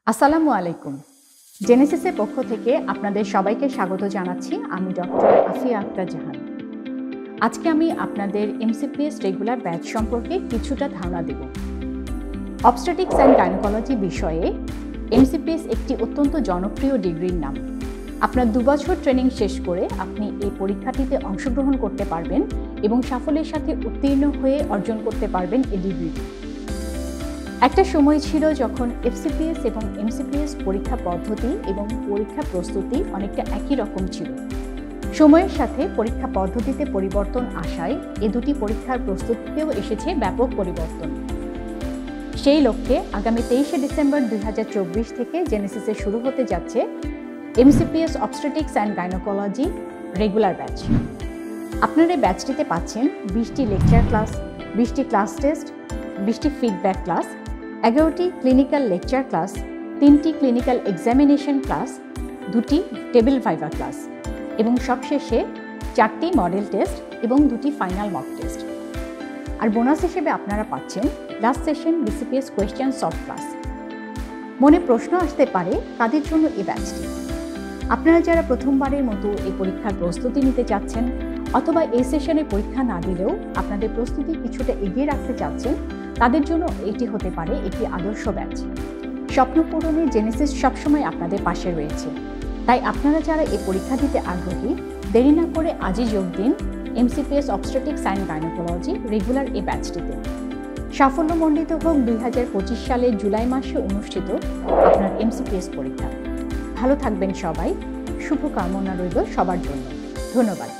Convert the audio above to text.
আসসালামু আলাইকুম। জেনেসিসের পক্ষ থেকে আপনাদের সবাইকে স্বাগত জানাচ্ছি। আমি ডক্টর আফিয়া আক্তার জাহান। আজকে আমি আপনাদের এমসিপিএস রেগুলার ব্যাচ সম্পর্কে কিছুটা ধারণা দেব। অবস্টেট্রিক্স অ্যান্ড গাইনোকোলজি বিষয়ে এমসিপিএস একটি অত্যন্ত জনপ্রিয় ডিগ্রির নাম। আপনার 2 বছর ট্রেনিং শেষ করে আপনি এই পরীক্ষাটিতে অংশগ্রহণ করতে পারবেন এবং সাফল্যের সাথে উত্তীর্ণ হয়ে অর্জন করতে পারবেন এই ডিগ্রিটি। একটা সময় ছিল যখন এফসিপিএস এবং এমসিপিএস পরীক্ষা পদ্ধতি এবং পরীক্ষা প্রস্তুতি অনেকটা একই রকম ছিল। সময়ের সাথে পরীক্ষা পদ্ধতিতে পরিবর্তন আসায় এ দুটি পরীক্ষার প্রস্তুতিতেও এসেছে ব্যাপক পরিবর্তন। সেই লক্ষ্যে আগামী 23শে ডিসেম্বর 2024 থেকে জেনেসিসে শুরু হতে যাচ্ছে MCPS obstetrics and gynaecology regular batch. আপনারা এই ব্যাচটিতে পাচ্ছেন 20টি লেকচার ক্লাস, 20টি ক্লাস টেস্ট, 20টি ফিডব্যাক ক্লাস, 11টি ক্লিনিক্যাল লেকচার ক্লাস, 3টি ক্লিনিক্যাল এক্সামিনেশন ক্লাস, 2টি টেবিল ভাইভা ক্লাস এবং সবশেষে 4টি মডেল টেস্ট এবং 2টি ফাইনাল মক টেস্ট। আর বোনাস হিসেবে আপনারা পাচ্ছেন last session BCPS question solve class. মনে প্রশ্ন আসতে পারে কাদের জন্য এই ব্যাচটি। আপনারা যারা প্রথমবারের মতো এই পরীক্ষার প্রস্তুতি নিতে চাচ্ছেন অথবা এই সেশনে পরীক্ষা না দিলেও আপনাদের প্রস্তুতি কিছুটা এগিয়ে রাখতে চাচ্ছেন, তাদের জন্য এটি হতে পারে একটি আদর্শ ব্যাচ। স্বপ্ন পূরণে জেনেসিস সবসময় আপনাদের পাশে রয়েছে। তাই আপনারা যারা এই পরীক্ষা দিতে আগ্রহী, দেরি না করে আজই যোগ দিন MCPS obstetrics and gynaecology regular এই ব্যাচটিতে। সাফল্যমণ্ডিত হোক 2025 সালের জুলাই মাসে অনুষ্ঠিত আপনার এমসিপিএস পরীক্ষা। ভালো থাকবেন সবাই। শুভকামনা রইল সবার জন্য। ধন্যবাদ।